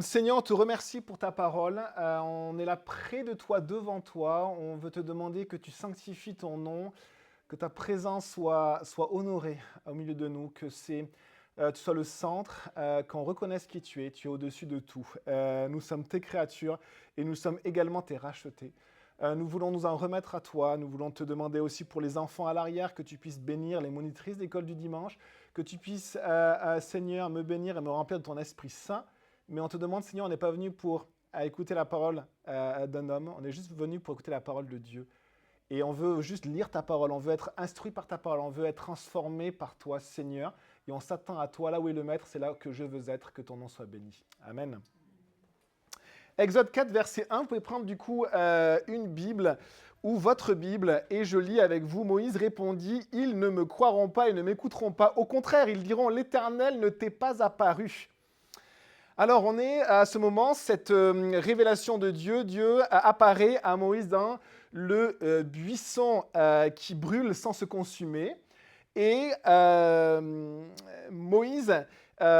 Seigneur, on te remercie pour ta parole. On est là près de toi, devant toi. On veut te demander que tu sanctifies ton nom, que ta présence soit honorée au milieu de nous, que tu sois le centre, qu'on reconnaisse qui tu es au-dessus de tout. Nous sommes tes créatures et nous sommes également tes rachetés. Nous voulons nous en remettre à toi. Nous voulons te demander aussi pour les enfants à l'arrière que tu puisses bénir les monitrices d'école du dimanche, que tu puisses, Seigneur, me bénir et me remplir de ton Esprit Saint. Mais on te demande, Seigneur, on n'est pas venu pour écouter la parole d'un homme, on est juste venu pour écouter la parole de Dieu. Et on veut juste lire ta parole, on veut être instruit par ta parole, on veut être transformé par toi, Seigneur. Et on s'attend à toi, là où est le Maître, c'est là que je veux être, que ton nom soit béni. Amen. Exode 4, verset 1, vous pouvez prendre du coup une Bible ou votre Bible, et je lis avec vous. Moïse répondit, « Ils ne me croiront pas et ne m'écouteront pas. Au contraire, ils diront, l'Éternel ne t'est pas apparu. » Alors, on est à ce moment, cette révélation de Dieu. Dieu apparaît à Moïse dans le buisson qui brûle sans se consumer. Et Moïse,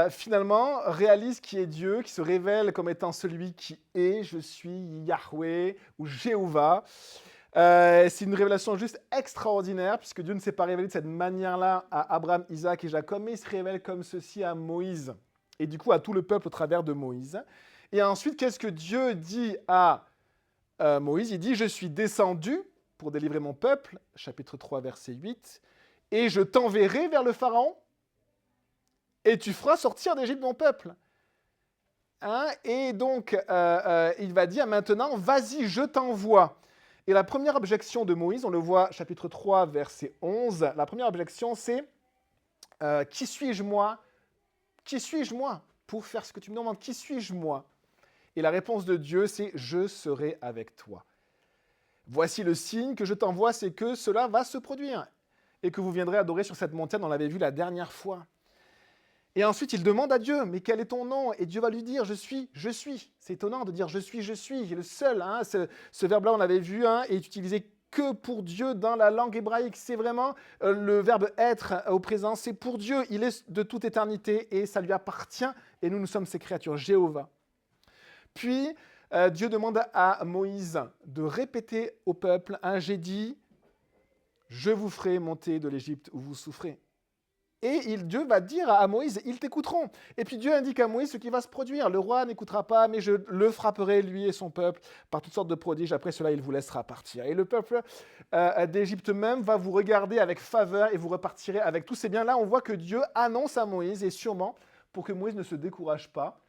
finalement, réalise qui est Dieu, qui se révèle comme étant celui qui est. Je suis Yahweh ou Jéhovah. C'est une révélation juste extraordinaire, puisque Dieu ne s'est pas révélé de cette manière-là à Abraham, Isaac et Jacob, mais il se révèle comme ceci à Moïse. Et du coup à tout le peuple au travers de Moïse. Et ensuite, qu'est-ce que Dieu dit à Moïse? Il dit, « Je suis descendu pour délivrer mon peuple », chapitre 3, verset 8, « et je t'enverrai vers le Pharaon, et tu feras sortir d'Égypte mon peuple. » Et donc, il va dire maintenant, « Vas-y, je t'envoie. » Et la première objection de Moïse, on le voit, chapitre 3, verset 11, la première objection, c'est « Qui suis-je moi ? Qui suis-je moi pour faire ce que tu me demandes? Qui suis-je moi? » Et la réponse de Dieu, c'est « Je serai avec toi. Voici le signe que je t'envoie, c'est que cela va se produire et que vous viendrez adorer sur cette montagne, on l'avait vu la dernière fois. » Et ensuite, il demande à Dieu, « Mais quel est ton nom ?» Et Dieu va lui dire, « Je suis, je suis. » C'est étonnant de dire « Je suis, je suis. » Il est le seul. Ce verbe-là, on l'avait vu, est utilisé que pour Dieu dans la langue hébraïque. C'est vraiment le verbe être au présent. C'est pour Dieu. Il est de toute éternité et ça lui appartient. Et nous sommes ses créatures, Jéhovah. Puis, Dieu demande à Moïse de répéter au peuple, « J'ai dit, je vous ferai monter de l'Égypte où vous souffrez. » Et Dieu va dire à Moïse, « Ils t'écouteront. » Et puis Dieu indique à Moïse ce qui va se produire. « Le roi n'écoutera pas, mais je le frapperai, lui et son peuple, par toutes sortes de prodiges. Après cela, il vous laissera partir. » Et le peuple d'Égypte même va vous regarder avec faveur et vous repartirez avec tous ces biens. Là, on voit que Dieu annonce à Moïse, et sûrement pour que Moïse ne se décourage pas,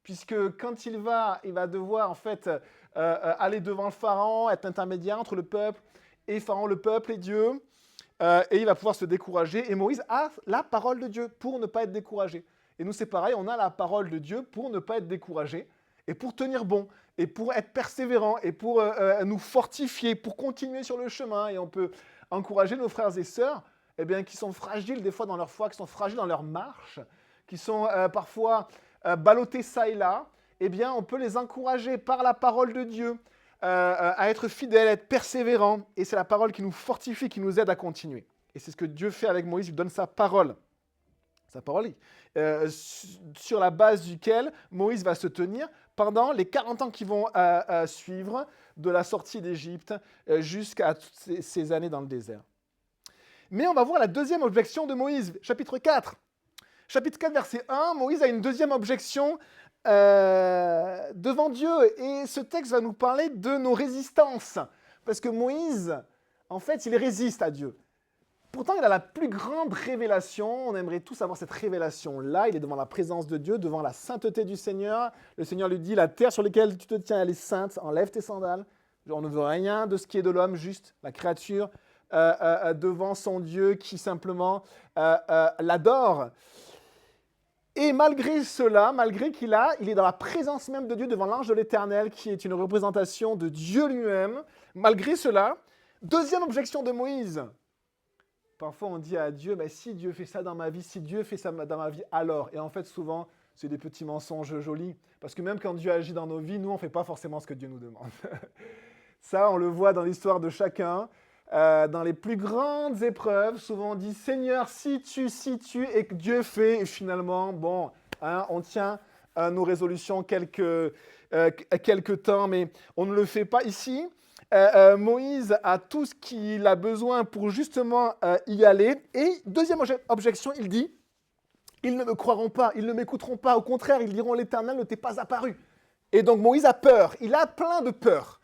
puisque quand il va devoir en fait aller devant le Pharaon, être intermédiaire entre le peuple et Pharaon, le peuple et Dieu, et il va pouvoir se décourager. Et Moïse a la parole de Dieu pour ne pas être découragé. Et nous, c'est pareil, on a la parole de Dieu pour ne pas être découragé, et pour tenir bon, et pour être persévérant, et pour nous fortifier, pour continuer sur le chemin. Et on peut encourager nos frères et sœurs qui sont fragiles des fois dans leur foi, qui sont fragiles dans leur marche, qui sont parfois ballottés ça et là. Eh bien, on peut les encourager par la parole de Dieu, à être fidèle, à être persévérant. Et c'est la parole qui nous fortifie, qui nous aide à continuer. Et c'est ce que Dieu fait avec Moïse, il lui donne sa parole. Sa parole, sur la base duquel Moïse va se tenir pendant les 40 ans qui vont suivre de la sortie d'Égypte jusqu'à toutes ces années dans le désert. Mais on va voir la deuxième objection de Moïse, chapitre 4. Chapitre 4, verset 1, Moïse a une deuxième objection devant Dieu. Et ce texte va nous parler de nos résistances. Parce que Moïse, en fait, il résiste à Dieu. Pourtant, il a la plus grande révélation. On aimerait tous avoir cette révélation-là. Il est devant la présence de Dieu, devant la sainteté du Seigneur. Le Seigneur lui dit, « La terre sur laquelle tu te tiens, elle est sainte. Enlève tes sandales. » On ne veut rien de ce qui est de l'homme, juste la créature devant son Dieu qui simplement l'adore. Et malgré cela, malgré il est dans la présence même de Dieu, devant l'ange de l'Éternel, qui est une représentation de Dieu lui-même, malgré cela, deuxième objection de Moïse. Parfois, on dit à Dieu, « Si Dieu fait ça dans ma vie, si Dieu fait ça dans ma vie, alors ?» Et en fait, souvent, c'est des petits mensonges jolis. Parce que même quand Dieu agit dans nos vies, nous, on ne fait pas forcément ce que Dieu nous demande. Ça, on le voit dans l'histoire de chacun. Dans les plus grandes épreuves, souvent on dit « Seigneur, si tu » et que Dieu fait, et finalement, on tient nos résolutions quelques temps, mais on ne le fait pas ici. Moïse a tout ce qu'il a besoin pour justement y aller. Et deuxième objection, il dit, ils ne me croiront pas, ils ne m'écouteront pas. Au contraire, ils diront, l'Éternel ne t'est pas apparu. Et donc Moïse a peur, il a plein de peur.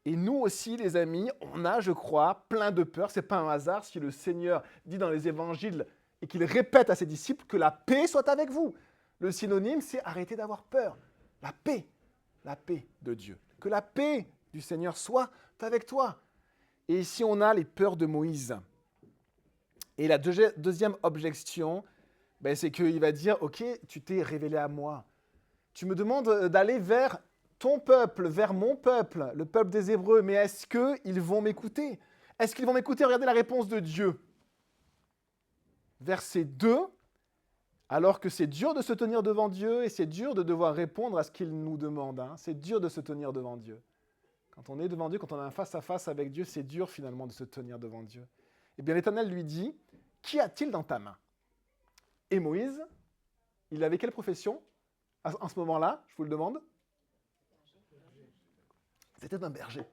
Et nous aussi, les amis, on a, je crois, plein de peur. Ce n'est pas un hasard si le Seigneur dit dans les évangiles et qu'il répète à ses disciples que la paix soit avec vous. Le synonyme, c'est arrêter d'avoir peur. La paix de Dieu. Que la paix du Seigneur soit avec toi. Et ici, on a les peurs de Moïse. Et la deuxième objection, c'est qu'il va dire, ok, tu t'es révélé à moi. Tu me demandes d'aller vers ton peuple, vers mon peuple, le peuple des Hébreux, mais est-ce qu'ils vont m'écouter? Est-ce qu'ils vont m'écouter? Regardez la réponse de Dieu. Verset 2, alors que c'est dur de se tenir devant Dieu et c'est dur de devoir répondre à ce qu'il nous demande. C'est dur de se tenir devant Dieu. Quand on est devant Dieu, quand on a un face-à-face avec Dieu, c'est dur finalement de se tenir devant Dieu. Eh bien, l'Éternel lui dit, « Qu'y a-t-il dans ta main ?» Et Moïse, il avait quelle profession en ce moment-là? Je vous le demande. C'était un berger.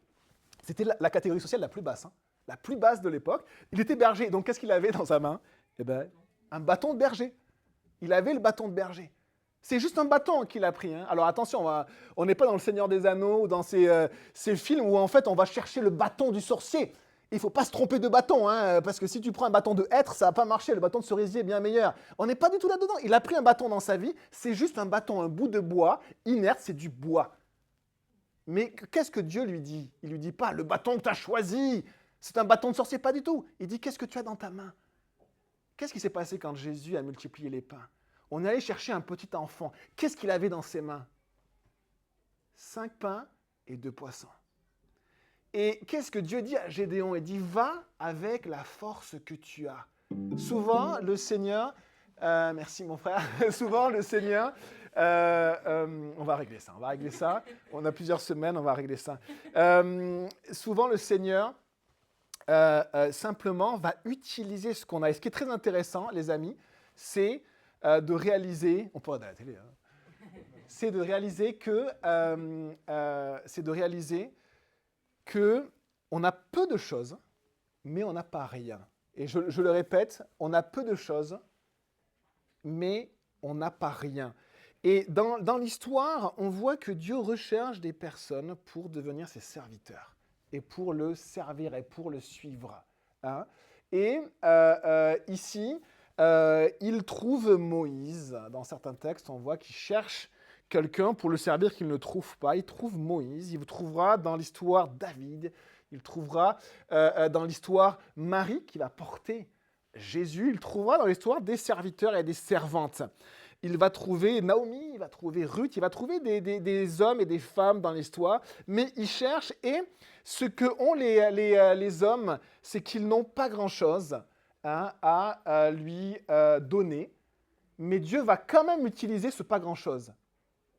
C'était la catégorie sociale la plus basse. La plus basse de l'époque. Il était berger. Donc, qu'est-ce qu'il avait dans sa main? Eh bien, un bâton de berger. Il avait le bâton de berger. C'est juste un bâton qu'il a pris. Alors, attention, on n'est pas dans le Seigneur des Anneaux ou dans ces films où, en fait, on va chercher le bâton du sorcier. Il ne faut pas se tromper de bâton, parce que si tu prends un bâton de hêtre, ça ne va pas marcher. Le bâton de cerisier est bien meilleur. On n'est pas du tout là-dedans. Il a pris un bâton dans sa vie. C'est juste un bâton, un bout de bois. Inerte, c'est du bois. Mais qu'est-ce que Dieu lui dit? Il ne lui dit pas, le bâton que tu as choisi, c'est un bâton de sorcier, pas du tout. Il dit, qu'est-ce que tu as dans ta main? Qu'est-ce qui s'est passé quand Jésus a multiplié les pains? On est allé chercher un petit enfant. Qu'est-ce qu'il avait dans ses mains? 5 pains et 2 poissons. Et qu'est-ce que Dieu dit à Gédéon? Il dit, va avec la force que tu as. Souvent, le Seigneur, merci mon frère, souvent le Seigneur, on va régler ça. On a plusieurs semaines, on va régler ça. Souvent, le Seigneur simplement va utiliser ce qu'on a. Et ce qui est très intéressant, les amis, c'est de réaliser, on peut regarder la télé, c'est de réaliser que on a peu de choses, mais on n'a pas rien. Et je le répète, on a peu de choses, mais on n'a pas rien. Et dans l'histoire, on voit que Dieu recherche des personnes pour devenir ses serviteurs, et pour le servir, et pour le suivre. Et ici, il trouve Moïse. Dans certains textes, on voit qu'il cherche quelqu'un pour le servir qu'il ne trouve pas. Il trouve Moïse, il trouvera dans l'histoire David, il trouvera dans l'histoire Marie qui va porter Jésus, il trouvera dans l'histoire des serviteurs et des servantes. Il va trouver Naomi, il va trouver Ruth, il va trouver des hommes et des femmes dans l'histoire, mais il cherche, et ce qu'ont les hommes, c'est qu'ils n'ont pas grand-chose à lui donner, mais Dieu va quand même utiliser ce pas grand-chose.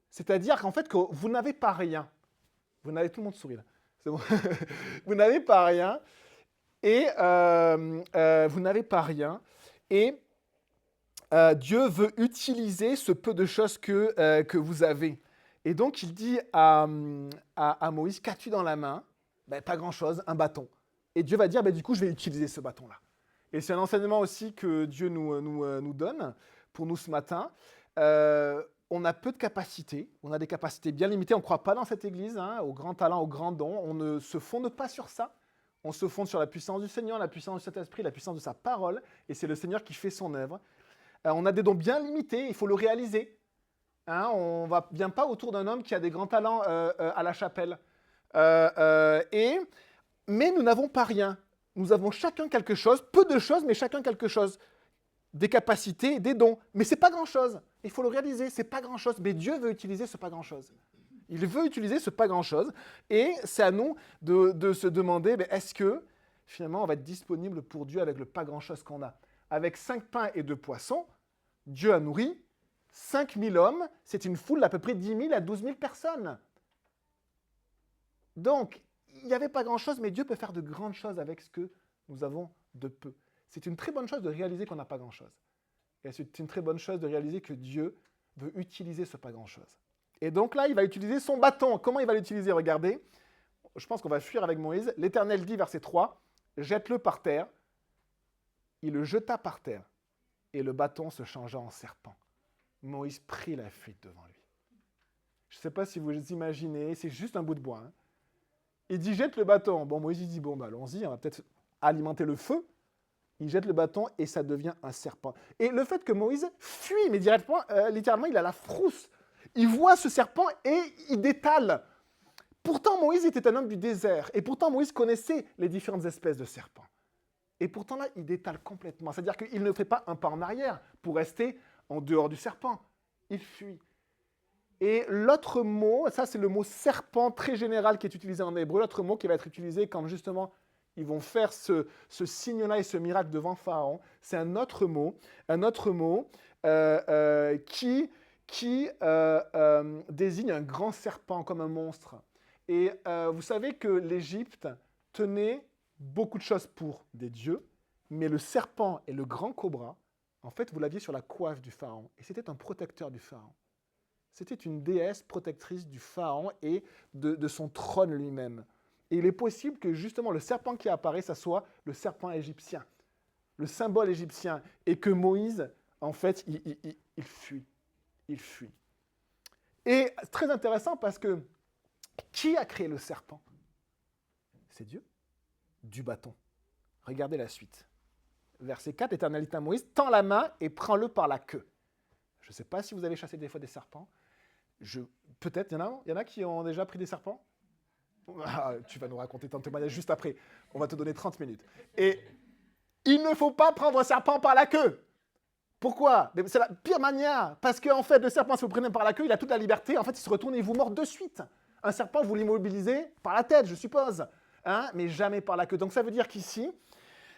C'est-à-dire qu'en fait, que vous n'avez pas rien. Tout le monde sourit là. C'est bon. Vous n'avez pas rien, et vous n'avez pas rien, et Dieu veut utiliser ce peu de choses que vous avez. Et donc, il dit à Moïse, qu'as-tu dans la main? Pas grand-chose, un bâton. Et Dieu va dire, du coup, je vais utiliser ce bâton-là. Et c'est un enseignement aussi que Dieu nous donne pour nous ce matin. On a peu de capacités, on a des capacités bien limitées. On ne croit pas dans cette église, au grand talent, au grand don. On ne se fonde pas sur ça. On se fonde sur la puissance du Seigneur, la puissance du Saint-Esprit, la puissance de sa parole. Et c'est le Seigneur qui fait son œuvre. On a des dons bien limités, il faut le réaliser. On ne vient pas autour d'un homme qui a des grands talents à la chapelle. Mais nous n'avons pas rien. Nous avons chacun quelque chose, peu de choses, mais chacun quelque chose. Des capacités, des dons. Mais ce n'est pas grand-chose. Il faut le réaliser, ce n'est pas grand-chose. Mais Dieu veut utiliser ce pas grand-chose. Il veut utiliser ce pas grand-chose. Et c'est à nous de se demander, est-ce que finalement on va être disponible pour Dieu avec le pas grand-chose qu'on a? Avec 5 pains et 2 poissons, Dieu a nourri 5000 hommes. C'est une foule d'à peu près 10 000 à 12 000 personnes. Donc, il n'y avait pas grand-chose, mais Dieu peut faire de grandes choses avec ce que nous avons de peu. C'est une très bonne chose de réaliser qu'on n'a pas grand-chose. Et c'est une très bonne chose de réaliser que Dieu veut utiliser ce pas grand-chose. Et donc là, il va utiliser son bâton. Comment il va l'utiliser? Regardez. Je pense qu'on va fuir avec Moïse. L'Éternel dit, verset 3, « Jette-le par terre. » Il le jeta par terre, et le bâton se changea en serpent. Moïse prit la fuite devant lui. Je ne sais pas si vous imaginez, c'est juste un bout de bois. Hein. Il dit, jette le bâton. Bon, Moïse il dit, bon, bah, allons-y, on va peut-être alimenter le feu. Il jette le bâton et ça devient un serpent. Et le fait que Moïse fuit, mais directement, littéralement, il a la frousse. Il voit ce serpent et il détale. Pourtant, Moïse était un homme du désert. Et pourtant, Moïse connaissait les différentes espèces de serpents. Et pourtant, là, il détale complètement. C'est-à-dire qu'il ne fait pas un pas en arrière pour rester en dehors du serpent. Il fuit. Et l'autre mot, ça c'est le mot serpent très général qui est utilisé en hébreu, l'autre mot qui va être utilisé quand justement ils vont faire ce signe-là et ce miracle devant Pharaon, c'est un autre mot qui désigne un grand serpent comme un monstre. Et vous savez que l'Égypte tenait beaucoup de choses pour des dieux, mais le serpent et le grand cobra, en fait, vous l'aviez sur la coiffe du pharaon. Et c'était un protecteur du pharaon. C'était une déesse protectrice du pharaon et de son trône lui-même. Et il est possible que justement le serpent qui apparaît, ça soit le serpent égyptien, le symbole égyptien, et que Moïse, en fait, il fuit. Il fuit. Et c'est très intéressant parce que qui a créé le serpent? C'est Dieu. Du bâton. Regardez la suite. Verset 4, l'Éternel dit à Moïse, tends la main et prends-le par la queue. Je ne sais pas si vous avez chassé des fois des serpents. Peut-être, il y en a qui ont déjà pris des serpents? Ah, tu vas nous raconter ton témoignage juste après. On va te donner 30 minutes. Et il ne faut pas prendre un serpent par la queue. Pourquoi? C'est la pire manière. Parce qu'en fait, le serpent, si vous le prenez par la queue, il a toute la liberté. En fait, il se retourne et il vous mord de suite. Un serpent, vous l'immobilisez par la tête, je suppose. Hein? Mais jamais par la queue. Donc ça veut dire qu'ici,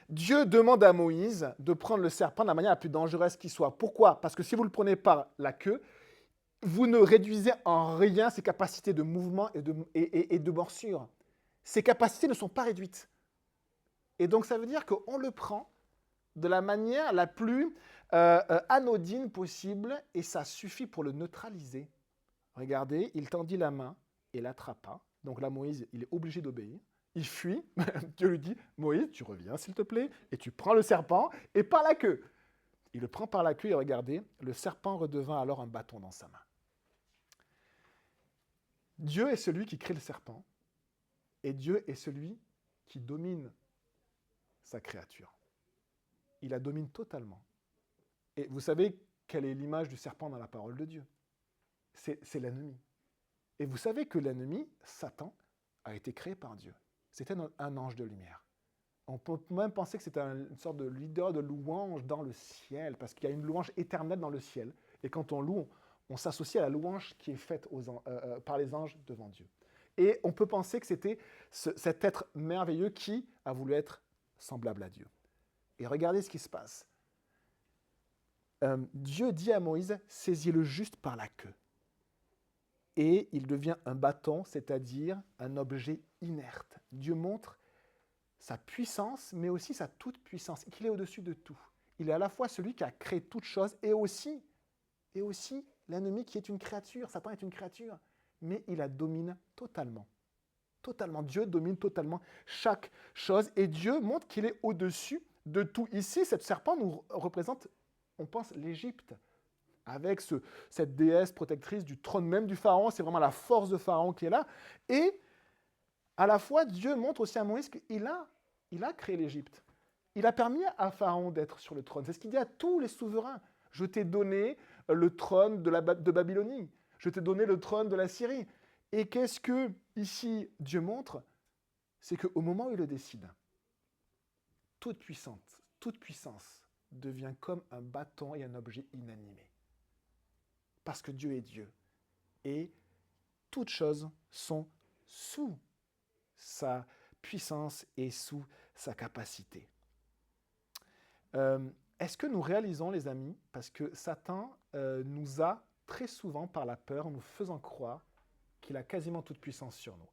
Dieu demande à Moïse de prendre le serpent de la manière la plus dangereuse qui soit. Pourquoi? Parce que si vous le prenez par la queue, vous ne réduisez en rien ses capacités de mouvement et de morsure. Ses capacités ne sont pas réduites. Et donc, ça veut dire qu'on le prend de la manière la plus anodine possible et ça suffit pour le neutraliser. Regardez, il tendit la main et l'attrapa. Donc là, Moïse, il est obligé d'obéir. Il fuit. Dieu lui dit, Moïse, tu reviens, s'il te plaît, et tu prends le serpent et par la queue. Il le prend par la queue et regardez, le serpent redevint alors un bâton dans sa main. Dieu est celui qui crée le serpent et Dieu est celui qui domine sa créature. Il la domine totalement. Et vous savez quelle est l'image du serpent dans la parole de Dieu? C'est l'ennemi. Et vous savez que l'ennemi, Satan, a été créé par Dieu. C'était un ange de lumière. On peut même penser que c'était une sorte de leader de louange dans le ciel, parce qu'il y a une louange éternelle dans le ciel. Et quand on loue, on s'associe à la louange qui est faite par les anges devant Dieu. Et on peut penser que c'était cet être merveilleux qui a voulu être semblable à Dieu. Et regardez ce qui se passe. Dieu dit à Moïse, saisis-le juste par la queue. Et il devient un bâton, c'est-à-dire un objet inerte. Dieu montre sa puissance, mais aussi sa toute-puissance, qu'il est au-dessus de tout. Il est à la fois celui qui a créé toute chose et aussi l'ennemi qui est une créature. Satan est une créature, mais il la domine totalement. Totalement. Dieu domine totalement chaque chose et Dieu montre qu'il est au-dessus de tout. Ici, cette serpent nous représente, on pense, l'Égypte, avec cette déesse protectrice du trône même du pharaon. C'est vraiment la force de pharaon qui est là. Et à la fois, Dieu montre aussi à Moïse qu'il a créé l'Égypte. Il a permis à Pharaon d'être sur le trône. C'est ce qu'il dit à tous les souverains. Je t'ai donné le trône de Babylonie. Je t'ai donné le trône de la Syrie. Et qu'est-ce que, ici, Dieu montre? C'est qu'au moment où il le décide, toute puissance devient comme un bâton et un objet inanimé. Parce que Dieu est Dieu. Et toutes choses sont sous sa puissance et sous sa capacité. Est-ce que nous réalisons, les amis, parce que Satan nous a très souvent, par la peur, nous faisant croire qu'il a quasiment toute puissance sur nous.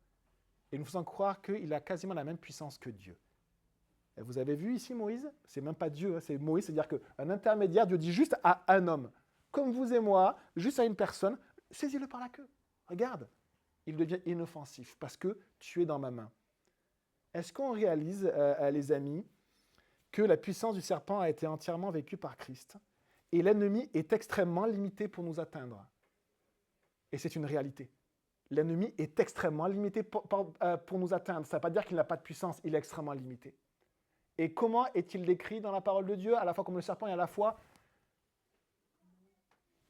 Et nous faisant croire qu'il a quasiment la même puissance que Dieu. Et vous avez vu ici Moïse? C'est même pas Dieu, c'est Moïse, c'est-à-dire qu'un intermédiaire, Dieu dit juste à un homme. comme vous et moi, juste à une personne, saisis-le par la queue. Regarde, il devient inoffensif parce que tu es dans ma main. Est-ce qu'on réalise, les amis, que la puissance du serpent a été entièrement vécue par Christ et l'ennemi est extrêmement limité pour nous atteindre? Et c'est une réalité. L'ennemi est extrêmement limité pour nous atteindre. Ça ne veut pas dire qu'il n'a pas de puissance, il est extrêmement limité. Et comment est-il décrit dans la parole de Dieu, à la fois comme le serpent et à la fois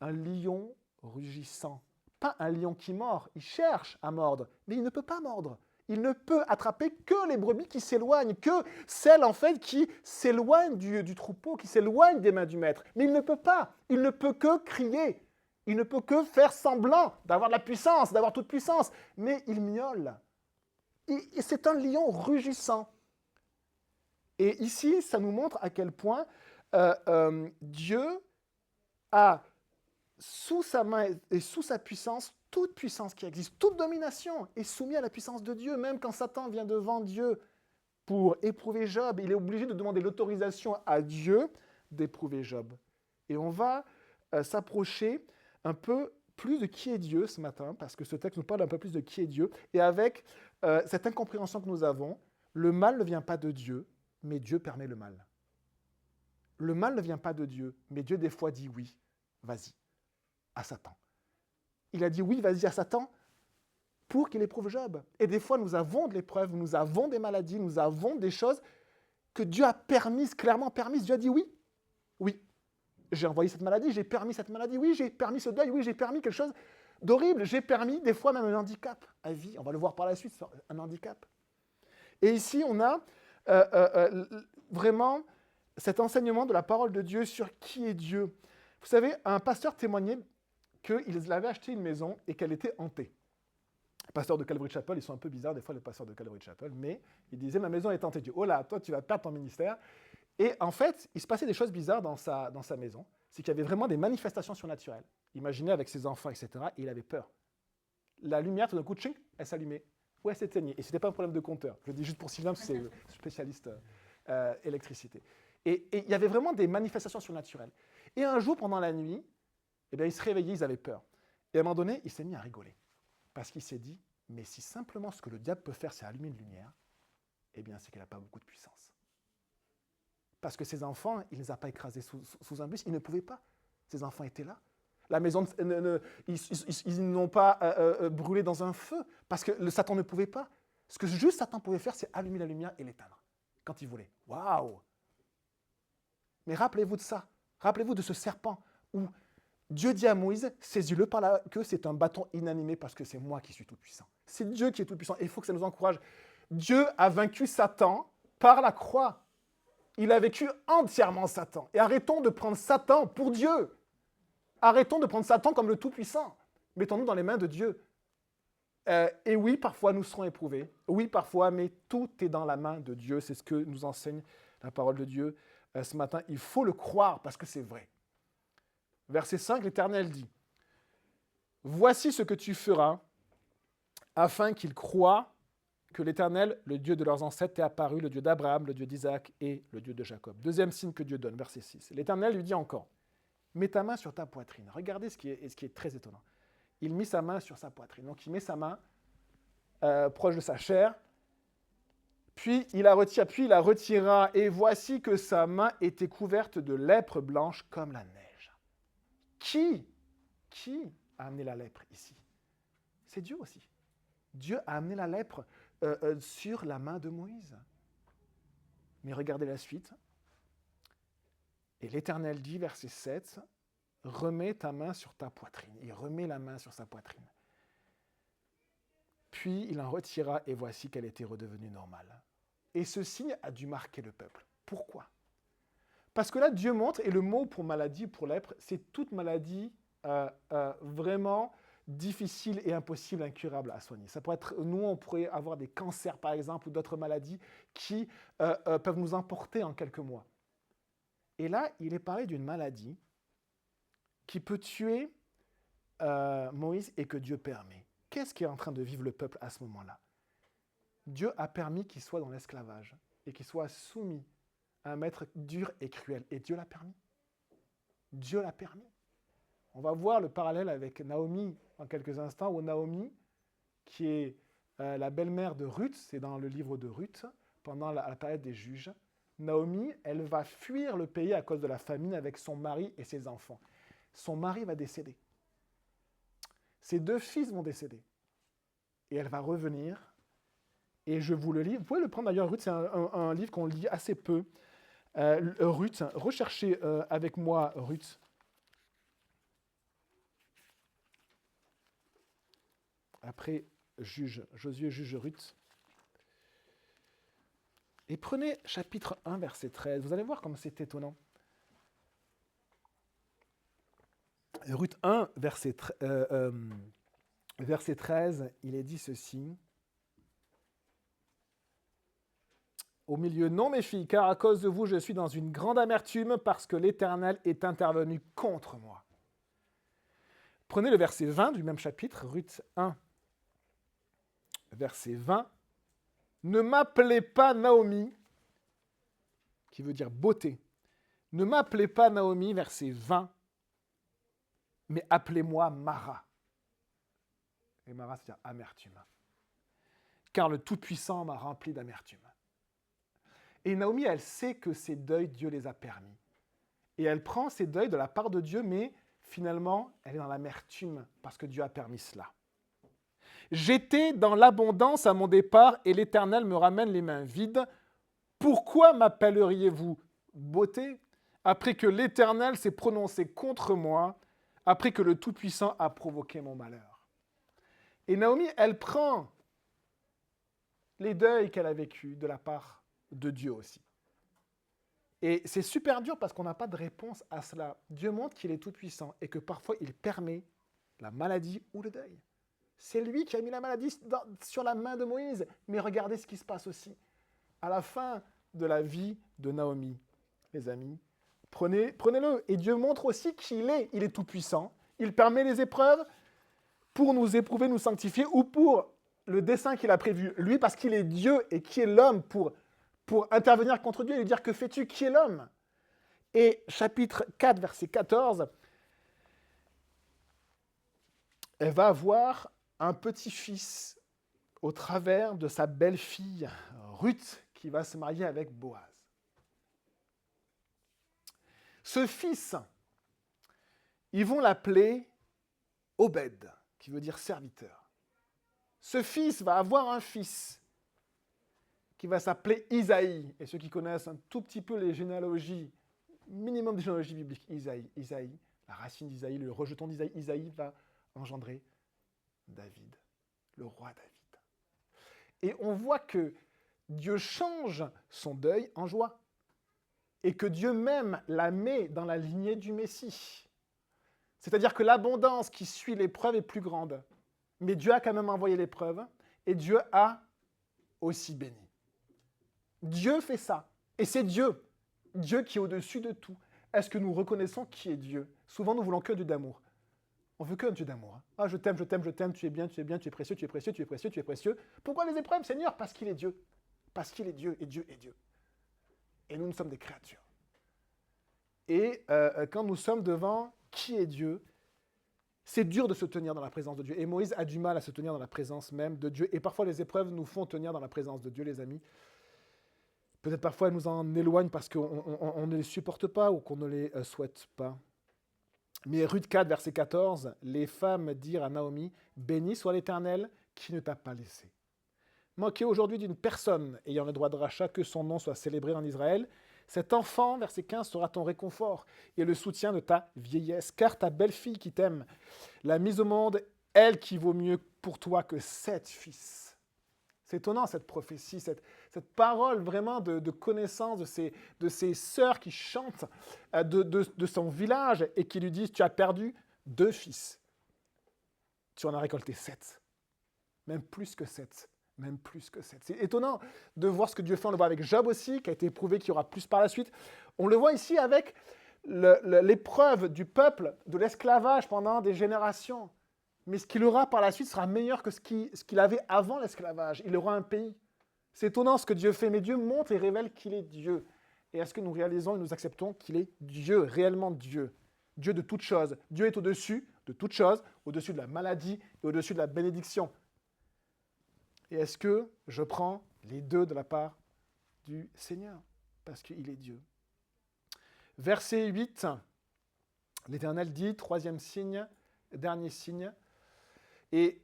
un lion rugissant? Pas un lion qui mord, il cherche à mordre, mais il ne peut pas mordre. Il ne peut attraper que les brebis qui s'éloignent, que celles en fait qui s'éloignent du troupeau, qui s'éloignent des mains du maître. Mais il ne peut pas, il ne peut que crier. Il ne peut que faire semblant d'avoir de la puissance, d'avoir toute puissance, mais il miaule. Et c'est un lion rugissant. Et ici, ça nous montre à quel point Dieu a sous sa main et sous sa puissance, toute puissance qui existe, toute domination est soumise à la puissance de Dieu. Même quand Satan vient devant Dieu pour éprouver Job, il est obligé de demander l'autorisation à Dieu d'éprouver Job. Et on va s'approcher un peu plus de qui est Dieu ce matin, parce que ce texte nous parle un peu plus de qui est Dieu, et avec cette incompréhension que nous avons, le mal ne vient pas de Dieu, mais Dieu permet le mal. Le mal ne vient pas de Dieu, mais Dieu des fois dit oui, vas-y, à Satan. Il a dit oui, vas-y à Satan pour qu'il éprouve Job. Et des fois, nous avons de l'épreuve, nous avons des maladies, nous avons des choses que Dieu a permises, clairement permises. Dieu a dit oui, oui. J'ai envoyé cette maladie, j'ai permis cette maladie, oui, j'ai permis ce deuil, oui, j'ai permis quelque chose d'horrible, j'ai permis des fois même un handicap à vie, on va le voir par la suite, un handicap. Et ici, on a vraiment cet enseignement de la parole de Dieu sur qui est Dieu. Vous savez, un pasteur témoignait qu'il avait acheté une maison et qu'elle était hantée. Les pasteurs de Calvary Chapel, ils sont un peu bizarres des fois, les pasteurs de Calvary Chapel, mais il disait, ma maison est hantée. Il dit, oh là, toi, tu vas perdre ton ministère. Et en fait, il se passait des choses bizarres dans sa maison. C'est qu'il y avait vraiment des manifestations surnaturelles. Imaginez avec ses enfants, etc. Et il avait peur. La lumière, tout d'un coup, tching, elle s'allumait. Ou elle s'éteignait. Et ce n'était pas un problème de compteur. Je le dis juste pour Sylvain, parce que c'est spécialiste électricité. Et il y avait vraiment des manifestations surnaturelles. Et un jour, pendant la nuit, eh bien, ils se réveillaient, ils avaient peur. Et à un moment donné, il s'est mis à rigoler. Parce qu'il s'est dit, mais si simplement ce que le diable peut faire, c'est allumer une lumière, eh bien, c'est qu'il n'a pas beaucoup de puissance. Parce que ses enfants, il ne les a pas écrasés sous un bus, ils ne pouvaient pas. Ses enfants étaient là. La maison, ils n'ont pas brûlé dans un feu, parce que le Satan ne pouvait pas. Ce que juste Satan pouvait faire, c'est allumer la lumière et l'éteindre, quand il voulait. Waouh! Mais rappelez-vous de ça. Rappelez-vous de ce serpent, où Dieu dit à Moïse, saisis-le par la queue, c'est un bâton inanimé, parce que c'est moi qui suis tout-puissant. C'est Dieu qui est tout-puissant, et il faut que ça nous encourage. Dieu a vaincu Satan par la croix. Il a vécu entièrement Satan. Et arrêtons de prendre Satan pour Dieu. Arrêtons de prendre Satan comme le Tout-Puissant. Mettons-nous dans les mains de Dieu. Et oui, parfois nous serons éprouvés. Oui, parfois, mais tout est dans la main de Dieu. C'est ce que nous enseigne la parole de Dieu ce matin. Il faut le croire parce que c'est vrai. Verset 5, l'Éternel dit, « Voici ce que tu feras afin qu'ils croient que l'Éternel, le Dieu de leurs ancêtres, est apparu, le Dieu d'Abraham, le Dieu d'Isaac et le Dieu de Jacob. » Deuxième signe que Dieu donne, verset 6. L'Éternel lui dit encore, « Mets ta main sur ta poitrine. » Regardez ce qui est très étonnant. Il mit sa main sur sa poitrine. Donc il met sa main proche de sa chair, puis il la retira, et voici que sa main était couverte de lèpre blanche comme la neige. Qui a amené la lèpre ici? C'est Dieu aussi. Dieu a amené la lèpre sur la main de Moïse. Mais regardez la suite. Et l'Éternel dit, verset 7, « Remets ta main sur ta poitrine. » Il remet la main sur sa poitrine. Puis il en retira, et voici qu'elle était redevenue normale. Et ce signe a dû marquer le peuple. Pourquoi? Parce que là, Dieu montre, et le mot pour maladie, pour lèpre, c'est toute maladie vraiment difficile et impossible, incurable à soigner. Ça pourrait être, nous, on pourrait avoir des cancers, par exemple, ou d'autres maladies qui peuvent nous emporter en quelques mois. Et là, il est parlé d'une maladie qui peut tuer Moïse et que Dieu permet. Qu'est-ce qui est en train de vivre le peuple à ce moment-là? Dieu a permis qu'il soit dans l'esclavage et qu'il soit soumis à un maître dur et cruel. Et Dieu l'a permis. Dieu l'a permis. On va voir le parallèle avec Naomi en quelques instants, où Naomi, qui est la belle-mère de Ruth, c'est dans le livre de Ruth, pendant la période des juges, Naomi, elle va fuir le pays à cause de la famine avec son mari et ses enfants. Son mari va décéder. Ses 2 fils vont décéder. Et elle va revenir. Et je vous le lis. Vous pouvez le prendre d'ailleurs, Ruth, c'est un livre qu'on lit assez peu. Ruth, recherchez avec moi Ruth. Après, Josué juge Ruth. Et prenez chapitre 1, verset 13. Vous allez voir comme c'est étonnant. Ruth 1, verset 13, il est dit ceci. Au milieu, non mes filles, car à cause de vous, je suis dans une grande amertume parce que l'Éternel est intervenu contre moi. Prenez le verset 20 du même chapitre, Ruth 1, verset 20. Ne m'appelez pas Naomi, qui veut dire beauté. Ne m'appelez pas Naomi, verset 20, mais appelez-moi Mara. Et Mara, c'est-à-dire amertume. Car le Tout-Puissant m'a rempli d'amertume. Et Naomi, elle sait que ces deuils, Dieu les a permis. Et elle prend ces deuils de la part de Dieu, mais finalement, elle est dans l'amertume parce que Dieu a permis cela. J'étais dans l'abondance à mon départ et l'Éternel me ramène les mains vides. Pourquoi m'appelleriez-vous beauté après que l'Éternel s'est prononcé contre moi, après que le Tout-Puissant a provoqué mon malheur? Et Naomi, elle prend les deuils qu'elle a vécus de la part de Dieu aussi. Et c'est super dur parce qu'on n'a pas de réponse à cela. Dieu montre qu'il est tout-puissant et que parfois il permet la maladie ou le deuil. C'est lui qui a mis la maladie sur la main de Moïse. Mais regardez ce qui se passe aussi. À la fin de la vie de Naomi, les amis, prenez-le. Et Dieu montre aussi qu'il est. Il est tout-puissant. Il permet les épreuves pour nous éprouver, nous sanctifier ou pour le dessein qu'il a prévu. Lui, parce qu'il est Dieu et qui est l'homme pour intervenir contre Dieu et lui dire « Que fais-tu ? Qui est l'homme ?» Et chapitre 4, verset 14, elle va avoir un petit-fils au travers de sa belle-fille, Ruth, qui va se marier avec Boaz. Ce fils, ils vont l'appeler Obed, qui veut dire serviteur. Ce fils va avoir un fils qui va s'appeler Isaïe. Et ceux qui connaissent un tout petit peu les généalogies, minimum de généalogie biblique, Isaïe, la racine d'Isaïe, le rejeton d'Isaïe, Isaïe va engendrer David, le roi David. Et on voit que Dieu change son deuil en joie. Et que Dieu même la met dans la lignée du Messie. C'est-à-dire que l'abondance qui suit l'épreuve est plus grande. Mais Dieu a quand même envoyé l'épreuve et Dieu a aussi béni. Dieu fait ça. Et c'est Dieu. Dieu qui est au-dessus de tout. Est-ce que nous reconnaissons qui est Dieu? Souvent, nous voulons que Dieu d'amour. On veut que un Dieu d'amour. Ah, je t'aime, je t'aime, je t'aime, tu es bien, tu es bien, tu es précieux, tu es précieux, tu es précieux, tu es précieux. Pourquoi les épreuves, Seigneur? Parce qu'il est Dieu. Parce qu'il est Dieu et Dieu est Dieu. Et nous sommes des créatures. Et quand nous sommes devant qui est Dieu, c'est dur de se tenir dans la présence de Dieu. Et Moïse a du mal à se tenir dans la présence même de Dieu. Et parfois, les épreuves nous font tenir dans la présence de Dieu, les amis. Peut-être parfois, elles nous en éloignent parce qu'on ne les supporte pas ou qu'on ne les souhaite pas. Mais Ruth 4, verset 14, les femmes dirent à Naomi, « Béni soit l'Éternel qui ne t'a pas laissé. Manquez aujourd'hui d'une personne ayant le droit de rachat, que son nom soit célébré en Israël. Cet enfant, verset 15, sera ton réconfort et le soutien de ta vieillesse, car ta belle-fille qui t'aime l'a mise au monde, elle qui vaut mieux pour toi que 7 fils. » C'est étonnant cette prophétie, cette parole vraiment de connaissance de ces sœurs qui chantent de son village et qui lui disent « Tu as perdu 2 fils. Tu en as récolté 7. Même plus que 7. Même plus que 7. » C'est étonnant de voir ce que Dieu fait. On le voit avec Job aussi, qui a été éprouvé, qui aura plus par la suite. On le voit ici avec l'épreuve du peuple, de l'esclavage pendant des générations. Mais ce qu'il aura par la suite sera meilleur que ce qu'il avait avant l'esclavage. Il aura un pays. C'est étonnant ce que Dieu fait, mais Dieu montre et révèle qu'il est Dieu. Et est-ce que nous réalisons et nous acceptons qu'il est Dieu, réellement Dieu? Dieu de toutes choses. Dieu est au-dessus de toutes choses, au-dessus de la maladie et au-dessus de la bénédiction. Et est-ce que je prends les deux de la part du Seigneur? Parce qu'il est Dieu. Verset 8, l'Éternel dit, troisième signe, dernier signe, et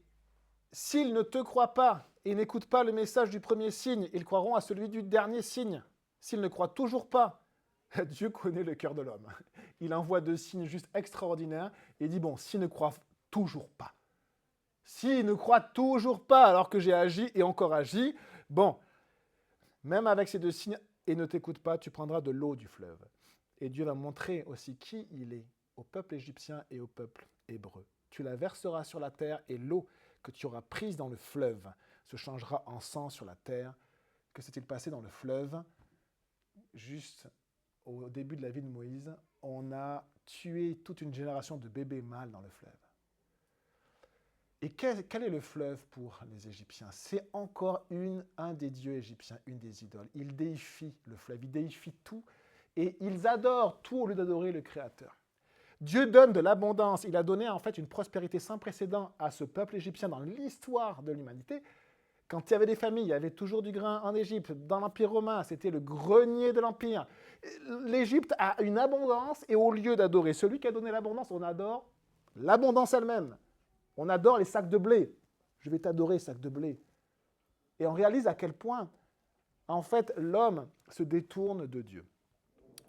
s'ils ne te croient pas et n'écoutent pas le message du premier signe, ils croiront à celui du dernier signe. S'ils ne croient toujours pas, Dieu connaît le cœur de l'homme. Il envoie deux signes juste extraordinaires et dit, bon, s'ils ne croient toujours pas, s'ils ne croient toujours pas alors que j'ai agi et encore agi, bon, même avec ces deux signes et ne t'écoute pas, tu prendras de l'eau du fleuve. Et Dieu va montrer aussi qui il est au peuple égyptien et au peuple hébreu. Tu la verseras sur la terre et l'eau que tu auras prise dans le fleuve se changera en sang sur la terre. Que s'est-il passé dans le fleuve? Juste au début de la vie de Moïse, on a tué toute une génération de bébés mâles dans le fleuve. Et quel est le fleuve pour les Égyptiens? C'est encore un des dieux égyptiens, une des idoles. Ils déifient le fleuve, ils déifient tout, et ils adorent tout au lieu d'adorer le Créateur. Dieu donne de l'abondance. Il a donné en fait une prospérité sans précédent à ce peuple égyptien dans l'histoire de l'humanité. Quand il y avait des familles, il y avait toujours du grain en Égypte. Dans l'Empire romain, c'était le grenier de l'Empire. L'Égypte a une abondance et au lieu d'adorer celui qui a donné l'abondance, on adore l'abondance elle-même. On adore les sacs de blé. Je vais t'adorer, sac de blé. Et on réalise à quel point, en fait, l'homme se détourne de Dieu.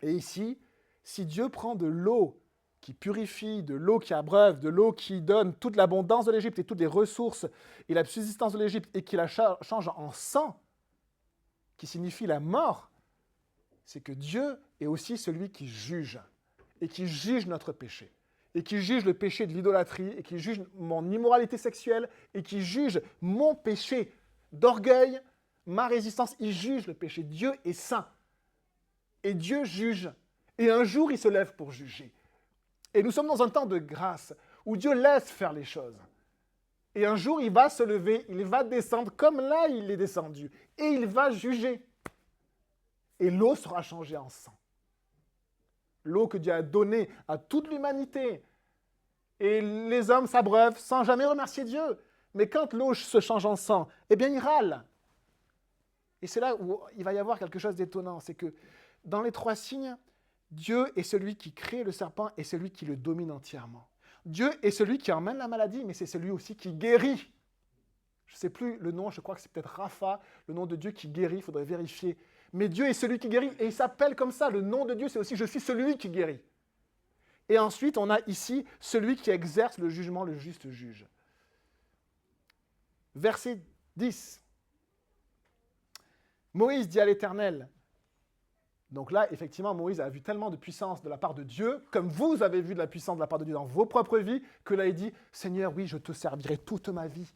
Et ici, si Dieu prend de l'eau qui purifie, de l'eau qui abreuve, de l'eau qui donne toute l'abondance de l'Égypte et toutes les ressources et la subsistance de l'Égypte et qui la change en sang, qui signifie la mort, c'est que Dieu est aussi celui qui juge et qui juge notre péché et qui juge le péché de l'idolâtrie et qui juge mon immoralité sexuelle et qui juge mon péché d'orgueil, ma résistance. Il juge le péché. Dieu est saint et Dieu juge. Et un jour, il se lève pour juger. Et nous sommes dans un temps de grâce où Dieu laisse faire les choses. Et un jour, il va se lever, il va descendre comme là il est descendu. Et il va juger. Et l'eau sera changée en sang. L'eau que Dieu a donnée à toute l'humanité. Et les hommes s'abreuvent sans jamais remercier Dieu. Mais quand l'eau se change en sang, eh bien, ils râlent. Et c'est là où il va y avoir quelque chose d'étonnant. C'est que dans les trois signes, Dieu est celui qui crée le serpent et celui qui le domine entièrement. Dieu est celui qui emmène la maladie, mais c'est celui aussi qui guérit. Je ne sais plus le nom, je crois que c'est peut-être Rapha, le nom de Dieu qui guérit, il faudrait vérifier. Mais Dieu est celui qui guérit et il s'appelle comme ça. Le nom de Dieu, c'est aussi « Je suis celui qui guérit ». Et ensuite, on a ici celui qui exerce le jugement, le juste juge. Verset 10. Moïse dit à l'Éternel, donc là, effectivement, Moïse a vu tellement de puissance de la part de Dieu, comme vous avez vu de la puissance de la part de Dieu dans vos propres vies, que là, il dit, Seigneur, oui, je te servirai toute ma vie.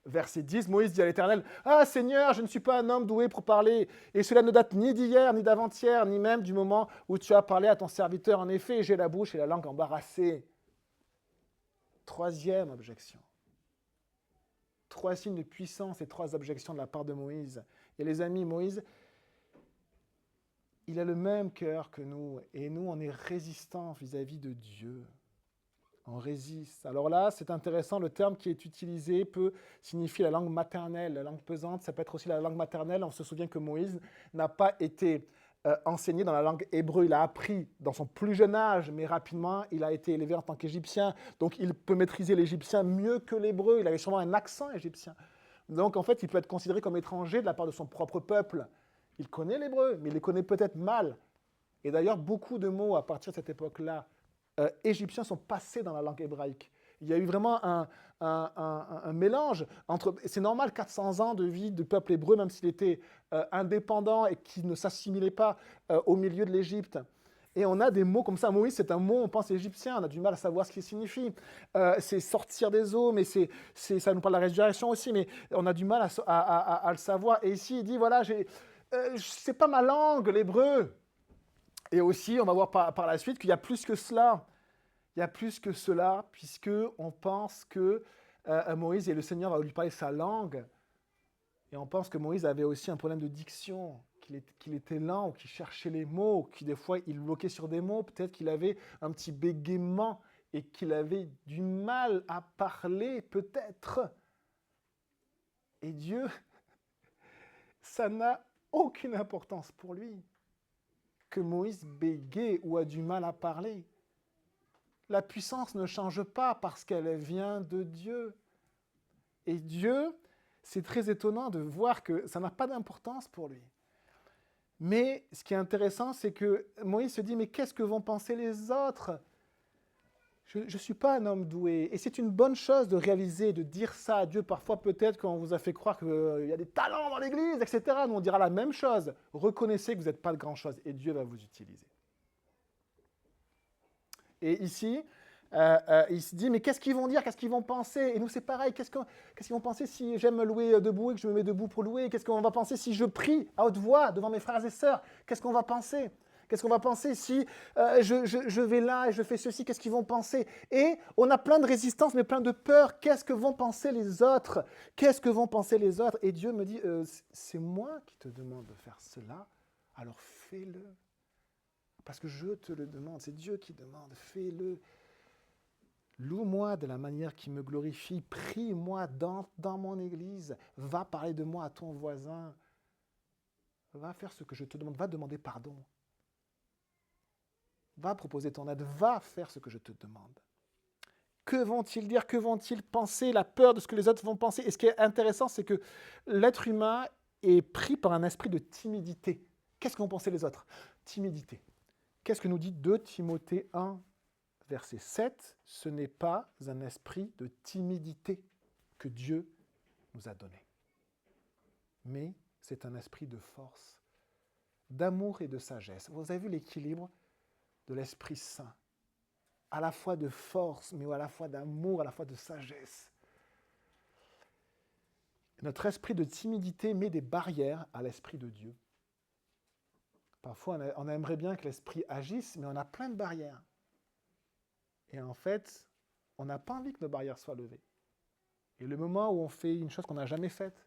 Verset 10, Moïse dit à l'Éternel, « Ah, Seigneur, je ne suis pas un homme doué pour parler, et cela ne date ni d'hier, ni d'avant-hier, ni même du moment où tu as parlé à ton serviteur. En effet, j'ai la bouche et la langue embarrassées. » Troisième objection. Trois signes de puissance et trois objections de la part de Moïse. Et les amis, Moïse, il a le même cœur que nous, et nous, on est résistants vis-à-vis de Dieu. On résiste. Alors là, c'est intéressant, le terme qui est utilisé peut signifier la langue maternelle. La langue pesante, ça peut être aussi la langue maternelle. On se souvient que Moïse n'a pas été enseigné dans la langue hébreu. Il a appris dans son plus jeune âge, mais rapidement, il a été élevé en tant qu'Égyptien. Donc, il peut maîtriser l'égyptien mieux que l'hébreu. Il avait sûrement un accent égyptien. Donc, en fait, il peut être considéré comme étranger de la part de son propre peuple. Il connaît l'hébreu, mais il les connaît peut-être mal. Et d'ailleurs, beaucoup de mots à partir de cette époque-là, égyptiens sont passés dans la langue hébraïque. Il y a eu vraiment un mélange entre... C'est normal, 400 ans de vie du peuple hébreu, même s'il était indépendant et qui ne s'assimilait pas au milieu de l'Égypte. Et on a des mots comme ça. Moïse, c'est un mot, on pense égyptien, on a du mal à savoir ce qu'il signifie. C'est sortir des eaux, mais ça nous parle de la résurrection aussi, mais on a du mal à le savoir. Et ici, il dit, voilà, c'est pas ma langue, l'hébreu. Et aussi, on va voir par la suite qu'il y a plus que cela. Il y a plus que cela, puisqu'on pense que Moïse et le Seigneur va lui parler sa langue. Et on pense que Moïse avait aussi un problème de diction qu'il était lent ou qu'il cherchait les mots, ou qu'il des fois il bloquait sur des mots, peut-être qu'il avait un petit bégaiement et qu'il avait du mal à parler, peut-être. Et Dieu, ça n'a aucune importance pour lui que Moïse bégaye ou a du mal à parler. La puissance ne change pas parce qu'elle vient de Dieu. Et Dieu, c'est très étonnant de voir que ça n'a pas d'importance pour lui. Mais ce qui est intéressant, c'est que Moïse se dit, mais qu'est-ce que vont penser les autres ? Je ne suis pas un homme doué. Et c'est une bonne chose de réaliser, de dire ça à Dieu. Parfois, peut-être, quand on vous a fait croire qu'il y a des talents dans l'Église, etc., nous, on dira la même chose. Reconnaissez que vous n'êtes pas de grand-chose et Dieu va vous utiliser. Et ici, il se dit, mais qu'est-ce qu'ils vont dire, qu'est-ce qu'ils vont penser ? Et nous, c'est pareil, qu'est-ce qu'ils vont penser si j'aime me louer debout et que je me mets debout pour louer ? Qu'est-ce qu'on va penser si je prie à haute voix devant mes frères et sœurs ? Qu'est-ce qu'on va penser ? Qu'est-ce qu'on va penser si je vais là et je fais ceci ? Qu'est-ce qu'ils vont penser ? Et on a plein de résistance, mais plein de peur. Qu'est-ce que vont penser les autres ? Qu'est-ce que vont penser les autres ? Et Dieu me dit, c'est moi qui te demande de faire cela, alors fais-le. Parce que je te le demande, c'est Dieu qui demande, fais-le. Loue-moi de la manière qui me glorifie, prie-moi dans mon église, va parler de moi à ton voisin, va faire ce que je te demande, va demander pardon. Va proposer ton aide, va faire ce que je te demande. Que vont-ils dire, que vont-ils penser, la peur de ce que les autres vont penser ? Et ce qui est intéressant, c'est que l'être humain est pris par un esprit de timidité. Qu'est-ce que vont penser les autres ? Timidité. Qu'est-ce que nous dit 2 Timothée 1, verset 7 ? Ce n'est pas un esprit de timidité que Dieu nous a donné, mais c'est un esprit de force, d'amour et de sagesse. Vous avez vu l'équilibre de l'Esprit Saint, à la fois de force, mais à la fois d'amour, à la fois de sagesse. Notre esprit de timidité met des barrières à l'Esprit de Dieu. Parfois, on aimerait bien que l'Esprit agisse, mais on a plein de barrières. Et en fait, on n'a pas envie que nos barrières soient levées. Et le moment où on fait une chose qu'on n'a jamais faite,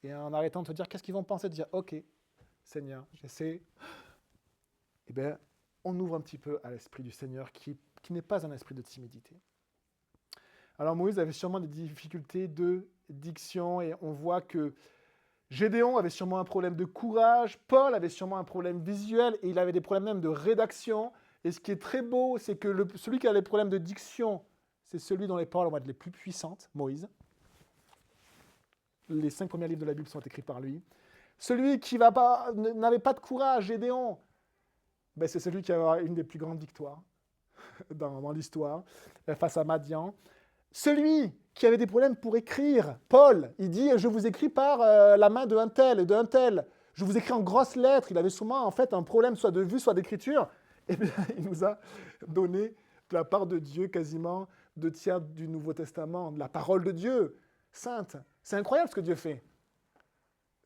et en arrêtant de se dire, qu'est-ce qu'ils vont penser, de dire, ok, Seigneur, j'essaie, eh bien, on ouvre un petit peu à l'Esprit du Seigneur qui n'est pas un esprit de timidité. Alors Moïse avait sûrement des difficultés de diction et on voit que Gédéon avait sûrement un problème de courage, Paul avait sûrement un problème visuel et il avait des problèmes même de rédaction. Et ce qui est très beau, c'est que celui qui a les problèmes de diction, c'est celui dont les paroles vont être les plus puissantes, Moïse. Les 5 premiers livres de la Bible sont écrits par lui. Celui qui n'avait pas de courage, Gédéon, ben c'est celui qui a une des plus grandes victoires dans l'histoire, face à Madian. Celui qui avait des problèmes pour écrire, Paul, il dit « Je vous écris par la main d'un tel et d'un tel. Je vous écris en grosses lettres. » Il avait souvent en fait un problème soit de vue, soit d'écriture. Eh bien, il nous a donné de la part de Dieu quasiment 2/3 du Nouveau Testament, de la parole de Dieu, sainte. C'est incroyable ce que Dieu fait.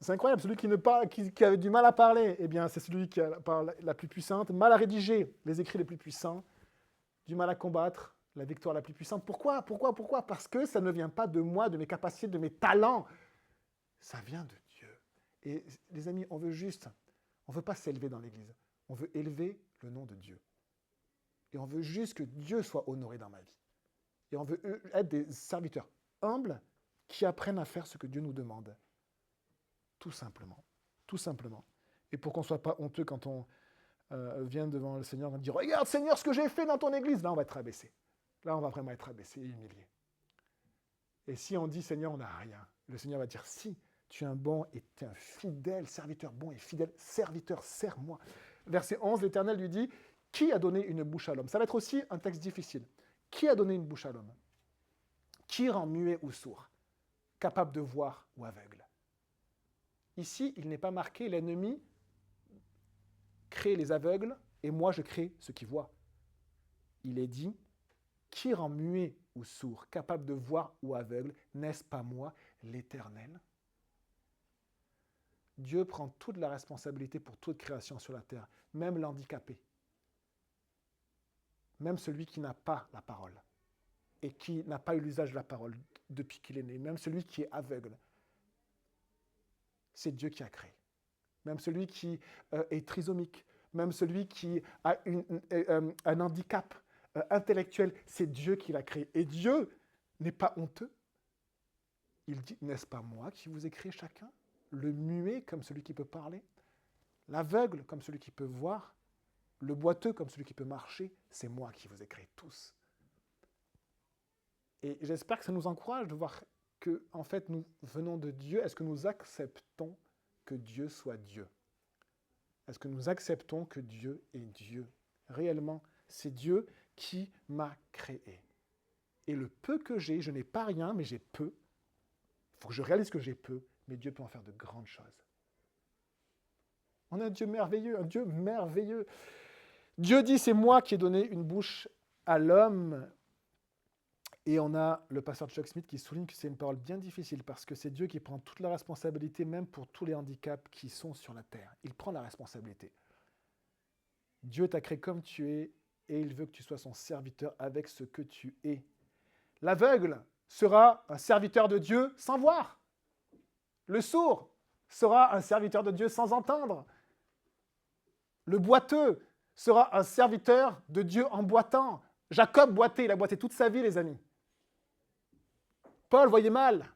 C'est incroyable, celui qui avait du mal à parler, eh bien, c'est celui qui a la parole la plus puissante, mal à rédiger, les écrits les plus puissants, du mal à combattre, la victoire la plus puissante. Pourquoi ? Parce que ça ne vient pas de moi, de mes capacités, de mes talents. Ça vient de Dieu. Et les amis, on ne veut pas s'élever dans l'Église. On veut élever le nom de Dieu. Et on veut juste que Dieu soit honoré dans ma vie. Et on veut être des serviteurs humbles qui apprennent à faire ce que Dieu nous demande. Tout simplement. Tout simplement. Et pour qu'on ne soit pas honteux quand on vient devant le Seigneur, on va dire « Regarde Seigneur ce que j'ai fait dans ton Église !» Là, on va être abaissé. Là, on va vraiment être abaissé et humilié. Et si on dit « Seigneur, on n'a rien », le Seigneur va dire « Si, tu es un bon et tu es un fidèle serviteur, bon et fidèle serviteur, sers-moi. » Verset 11, l'Éternel lui dit « Qui a donné une bouche à l'homme ?» Ça va être aussi un texte difficile. Qui a donné une bouche à l'homme ? Qui rend muet ou sourd ? Capable de voir ou aveugle ? Ici, il n'est pas marqué l'ennemi crée les aveugles et moi je crée ceux qui voient. Il est dit qui rend muet ou sourd, capable de voir ou aveugle, n'est-ce pas moi, l'Éternel ? Dieu prend toute la responsabilité pour toute création sur la terre, même l'handicapé, même celui qui n'a pas la parole et qui n'a pas eu l'usage de la parole depuis qu'il est né, même celui qui est aveugle. C'est Dieu qui a créé. même celui qui est trisomique, même celui qui a un handicap intellectuel, c'est Dieu qui l'a créé. Et Dieu n'est pas honteux. Il dit, n'est-ce pas moi qui vous ai créé chacun? Le muet comme celui qui peut parler, l'aveugle comme celui qui peut voir, le boiteux comme celui qui peut marcher, c'est moi qui vous ai créés tous. Et j'espère que ça nous encourage de voir que, en fait, nous venons de Dieu. Est-ce que nous acceptons que Dieu soit Dieu? Est-ce que nous acceptons que Dieu est Dieu? Réellement, c'est Dieu qui m'a créé. Et le peu que j'ai, je n'ai pas rien, mais j'ai peu. Il faut que je réalise que j'ai peu, mais Dieu peut en faire de grandes choses. On a un Dieu merveilleux, un Dieu merveilleux. Dieu dit, c'est moi qui ai donné une bouche à l'homme. Et on a le pasteur Chuck Smith qui souligne que c'est une parole bien difficile parce que c'est Dieu qui prend toute la responsabilité, même pour tous les handicaps qui sont sur la terre. Il prend la responsabilité. Dieu t'a créé comme tu es et il veut que tu sois son serviteur avec ce que tu es. L'aveugle sera un serviteur de Dieu sans voir. Le sourd sera un serviteur de Dieu sans entendre. Le boiteux sera un serviteur de Dieu en boitant. Jacob boitait, il a boité toute sa vie, les amis. Paul voyait mal.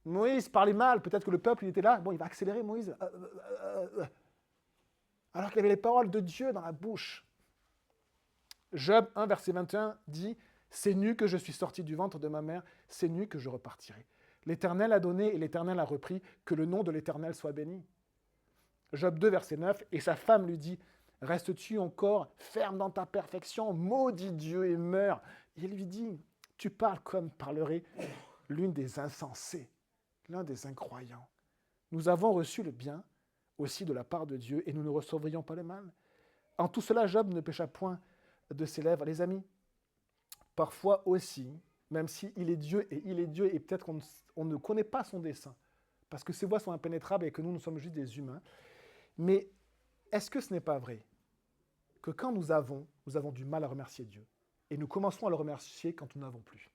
Moïse parlait mal. Peut-être que le peuple, il était là. Bon, il va accélérer, Moïse. Alors qu'il avait les paroles de Dieu dans la bouche. Job 1, verset 21 dit « C'est nu que je suis sorti du ventre de ma mère, c'est nu que je repartirai. L'Éternel a donné et l'Éternel a repris, que le nom de l'Éternel soit béni. » Job 2, verset 9, et sa femme lui dit « Restes-tu encore ferme dans ta perfection, maudit Dieu et meurs. » Il lui dit « Tu parles comme parlerait l'une des insensées, l'un des incroyants. Nous avons reçu le bien aussi de la part de Dieu et nous ne recevrions pas le mal. » En tout cela, Job ne pécha point de ses lèvres. Les amis, parfois aussi, même s'il est Dieu et peut-être qu'on ne connaît pas son dessein, parce que ses voies sont impénétrables et que nous sommes juste des humains, mais est-ce que ce n'est pas vrai que quand nous avons du mal à remercier Dieu, et nous commençons à le remercier quand nous n'avons plus?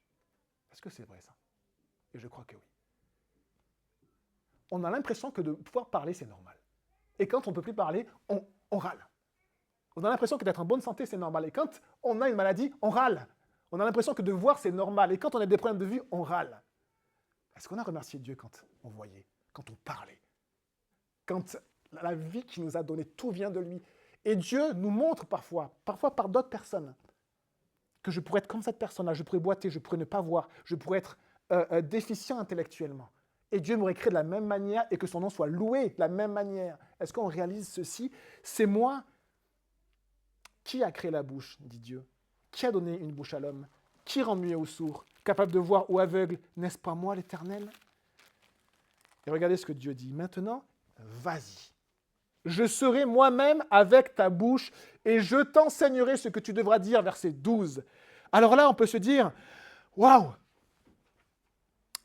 Est-ce que c'est vrai ça? Et je crois que oui. On a l'impression que de pouvoir parler, c'est normal. Et quand on ne peut plus parler, on râle. On a l'impression que d'être en bonne santé, c'est normal. Et quand on a une maladie, on râle. On a l'impression que de voir, c'est normal. Et quand on a des problèmes de vue, on râle. Est-ce qu'on a remercié Dieu quand on voyait, quand on parlait? Quand la vie qu'il nous a donnée, tout vient de lui. Et Dieu nous montre parfois par d'autres personnes, que je pourrais être comme cette personne-là, je pourrais boiter, je pourrais ne pas voir, je pourrais être déficient intellectuellement. Et Dieu m'aurait créé de la même manière et que son nom soit loué de la même manière. Est-ce qu'on réalise ceci? C'est moi. Qui a créé la bouche, dit Dieu? Qui a donné une bouche à l'homme? Qui rend muet ou sourd, capable de voir ou aveugle? N'est-ce pas moi, l'Éternel? Et regardez ce que Dieu dit. Maintenant, vas-y. Je serai moi-même avec ta bouche et je t'enseignerai ce que tu devras dire, verset 12. Alors là, on peut se dire, waouh!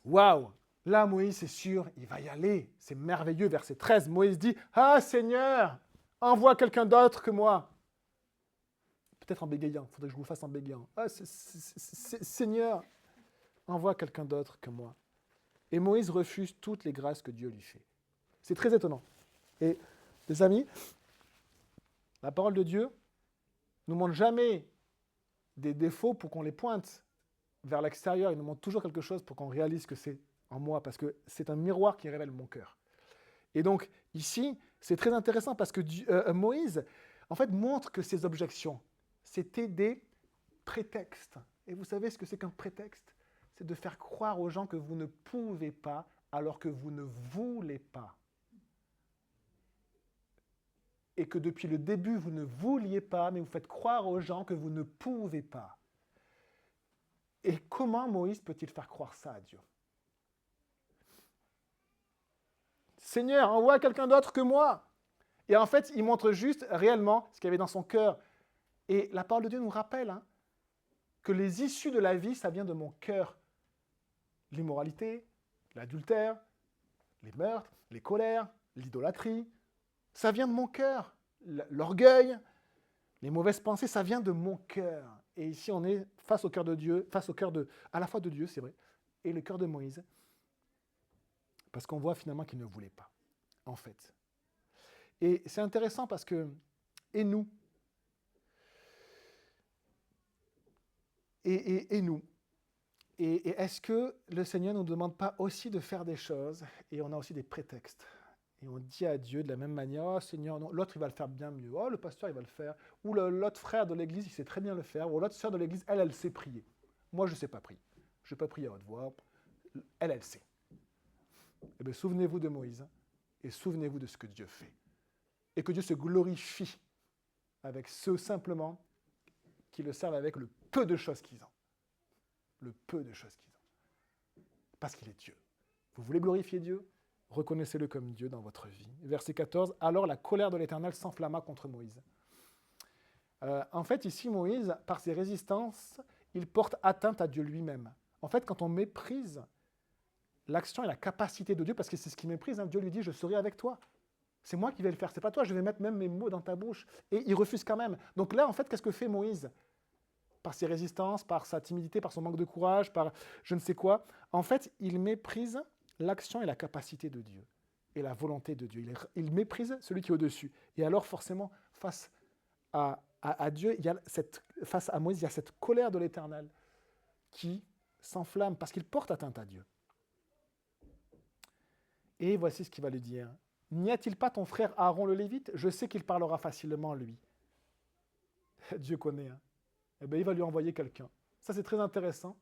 Waouh! Là, Moïse, c'est sûr, il va y aller. C'est merveilleux, verset 13. Moïse dit, ah Seigneur, envoie quelqu'un d'autre que moi. Peut-être en bégayant, il faudrait que je vous fasse en bégayant. Ah, Seigneur, envoie quelqu'un d'autre que moi. Et Moïse refuse toutes les grâces que Dieu lui fait. C'est très étonnant. Et les amis, la parole de Dieu ne nous montre jamais des défauts pour qu'on les pointe vers l'extérieur. Il nous montre toujours quelque chose pour qu'on réalise que c'est en moi, parce que c'est un miroir qui révèle mon cœur. Et donc, ici, c'est très intéressant parce que Moïse, en fait, montre que ses objections, c'était des prétextes. Et vous savez ce que c'est qu'un prétexte? C'est de faire croire aux gens que vous ne pouvez pas alors que vous ne voulez pas. Et que depuis le début, vous ne vouliez pas, mais vous faites croire aux gens que vous ne pouvez pas. Et comment Moïse peut-il faire croire ça à Dieu? Seigneur, envoie quelqu'un d'autre que moi. Et en fait, il montre juste réellement ce qu'il y avait dans son cœur. Et la parole de Dieu nous rappelle que les issues de la vie, ça vient de mon cœur. L'immoralité, l'adultère, les meurtres, les colères, l'idolâtrie, ça vient de mon cœur. L'orgueil, les mauvaises pensées, ça vient de mon cœur. Et ici, on est face au cœur de Dieu, face au cœur à la fois de Dieu, c'est vrai, et le cœur de Moïse, parce qu'on voit finalement qu'il ne voulait pas, en fait. Et c'est intéressant parce que, et nous, et nous, et est-ce que le Seigneur ne nous demande pas aussi de faire des choses, et on a aussi des prétextes, et on dit à Dieu de la même manière, oh Seigneur, non, l'autre il va le faire bien mieux, oh le pasteur il va le faire, ou l'autre frère de l'église il sait très bien le faire, ou l'autre sœur de l'église, elle sait prier. Moi je ne sais pas prier, je ne vais pas prier à haute voix, elle sait. Eh bien souvenez-vous de Moïse, et souvenez-vous de ce que Dieu fait. Et que Dieu se glorifie avec ceux simplement qui le servent avec le peu de choses qu'ils ont. Le peu de choses qu'ils ont. Parce qu'il est Dieu. Vous voulez glorifier Dieu? Reconnaissez-le comme Dieu dans votre vie. Verset 14, alors la colère de l'Éternel s'enflamma contre Moïse. En fait, ici, Moïse, par ses résistances, il porte atteinte à Dieu lui-même. En fait, quand on méprise l'action et la capacité de Dieu, parce que c'est ce qu'il méprise, Dieu lui dit, je serai avec toi. C'est moi qui vais le faire, c'est pas toi, je vais mettre même mes mots dans ta bouche. Et il refuse quand même. Donc là, en fait, qu'est-ce que fait Moïse? Par ses résistances, par sa timidité, par son manque de courage, par je ne sais quoi. En fait, il méprise l'action et la capacité de Dieu et la volonté de Dieu. Il méprise celui qui est au-dessus. Et alors, forcément, face à Dieu, face à Moïse, il y a cette colère de l'Éternel qui s'enflamme parce qu'il porte atteinte à Dieu. Et voici ce qu'il va lui dire. N'y a-t-il pas ton frère Aaron le Lévite? Je sais qu'il parlera facilement, lui. Dieu connaît. Eh bien, il va lui envoyer quelqu'un. Ça, c'est très intéressant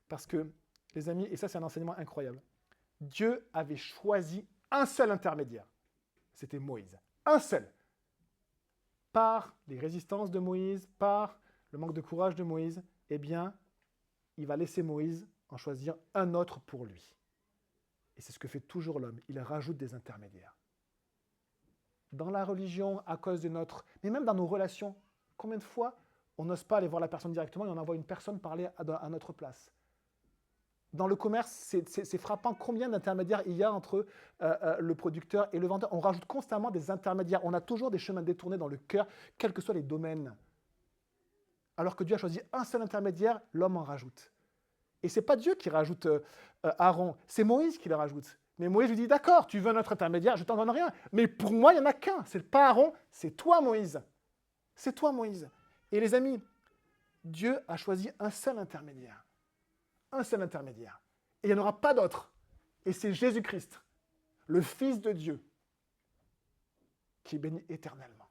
parce que, les amis, et ça, c'est un enseignement incroyable, Dieu avait choisi un seul intermédiaire. C'était Moïse. Un seul. Par les résistances de Moïse, par le manque de courage de Moïse, eh bien, il va laisser Moïse en choisir un autre pour lui. Et c'est ce que fait toujours l'homme. Il rajoute des intermédiaires. Dans la religion, à cause de notre... Mais même dans nos relations, combien de fois on n'ose pas aller voir la personne directement et on envoie une personne parler à notre place? Dans le commerce, c'est frappant combien d'intermédiaires il y a entre le producteur et le vendeur. On rajoute constamment des intermédiaires. On a toujours des chemins détournés dans le cœur, quels que soient les domaines. Alors que Dieu a choisi un seul intermédiaire, l'homme en rajoute. Et ce n'est pas Dieu qui rajoute Aaron, c'est Moïse qui le rajoute. Mais Moïse lui dit, d'accord, tu veux notre intermédiaire, je ne t'en donne rien. Mais pour moi, il n'y en a qu'un. Ce n'est pas Aaron, c'est toi, Moïse. C'est toi, Moïse. Et les amis, Dieu a choisi un seul intermédiaire. Un seul intermédiaire. Et il n'y en aura pas d'autre. Et c'est Jésus-Christ, le Fils de Dieu, qui est béni éternellement.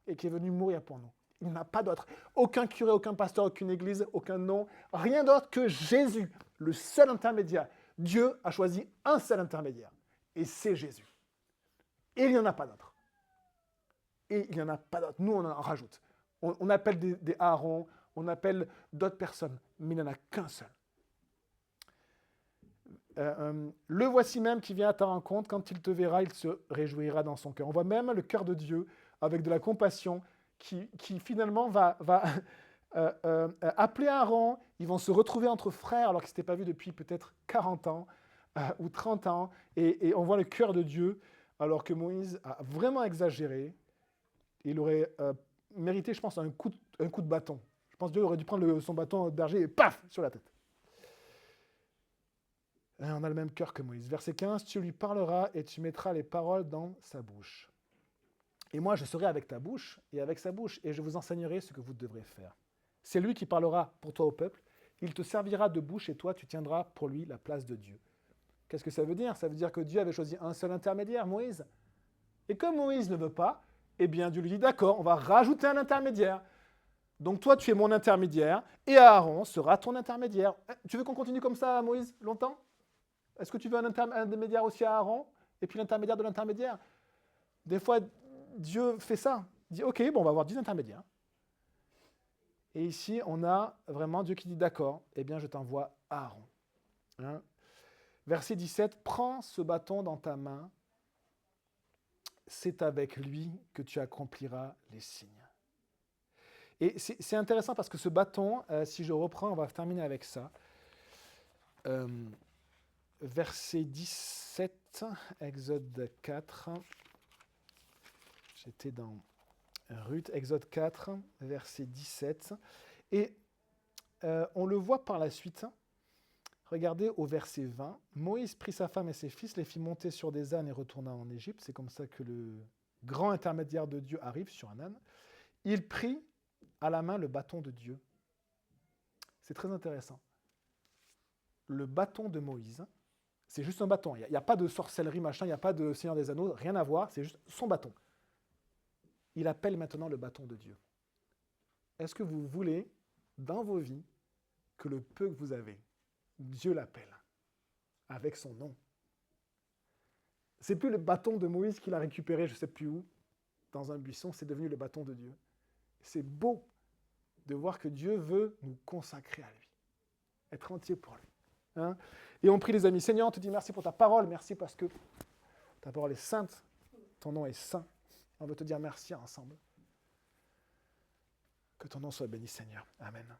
Et qui est venu mourir pour nous. Il n'y en a pas d'autre. Aucun curé, aucun pasteur, aucune église, aucun nom. Rien d'autre que Jésus, le seul intermédiaire. Dieu a choisi un seul intermédiaire. Et c'est Jésus. Et il n'y en a pas d'autre. Et il n'y en a pas d'autre. Nous, on en rajoute. On appelle des Aaron, on appelle d'autres personnes, mais il n'y en a qu'un seul. Le voici même qui vient à ta rencontre, quand il te verra, il se réjouira dans son cœur. On voit même le cœur de Dieu avec de la compassion qui finalement va appeler Aaron. Ils vont se retrouver entre frères alors qu'ils ne s'étaient pas vus depuis peut-être 40 ans ou 30 ans. Et on voit le cœur de Dieu alors que Moïse a vraiment exagéré. Il aurait mérité, je pense, un coup de bâton. Je pense que Dieu aurait dû prendre son bâton de berger et paf, sur la tête. Et on a le même cœur que Moïse. Verset 15, tu lui parleras et tu mettras les paroles dans sa bouche. Et moi, je serai avec ta bouche et avec sa bouche, et je vous enseignerai ce que vous devrez faire. C'est lui qui parlera pour toi au peuple. Il te servira de bouche et toi, tu tiendras pour lui la place de Dieu. Qu'est-ce que ça veut dire? Ça veut dire que Dieu avait choisi un seul intermédiaire, Moïse. Et comme Moïse ne veut pas, eh bien Dieu lui dit, d'accord, on va rajouter un intermédiaire. Donc toi, tu es mon intermédiaire, et Aaron sera ton intermédiaire. Tu veux qu'on continue comme ça, Moïse, longtemps? Est-ce que tu veux un intermédiaire aussi à Aaron? Et puis l'intermédiaire de l'intermédiaire? Des fois, Dieu fait ça. Il dit, ok, bon, on va avoir 10 intermédiaires. Et ici, on a vraiment Dieu qui dit, d'accord, eh bien, je t'envoie Aaron. Hein? Verset 17, prends ce bâton dans ta main, c'est avec lui que tu accompliras les signes. Et c'est intéressant parce que ce bâton, si je reprends, on va terminer avec ça. Verset 17, Exode 4. J'étais dans Ruth, Exode 4, verset 17. Et on le voit par la suite. Regardez au verset 20. Moïse prit sa femme et ses fils, les fit monter sur des ânes et retourna en Égypte. C'est comme ça que le grand intermédiaire de Dieu, arrive sur un âne. Il prit à la main le bâton de Dieu. C'est très intéressant. Le bâton de Moïse, c'est juste un bâton. Il n'y a pas de sorcellerie, machin, il n'y a pas de Seigneur des Anneaux, rien à voir, c'est juste son bâton. Il appelle maintenant le bâton de Dieu. Est-ce que vous voulez, dans vos vies, que le peu que vous avez, Dieu l'appelle avec son nom? C'est plus le bâton de Moïse qu'il a récupéré, je ne sais plus où, dans un buisson, c'est devenu le bâton de Dieu. C'est beau de voir que Dieu veut nous consacrer à lui, être entier pour lui. Hein? Et on prie les amis. Seigneur, on te dit merci pour ta parole, merci parce que ta parole est sainte, ton nom est saint. On veut te dire merci ensemble. Que ton nom soit béni, Seigneur. Amen.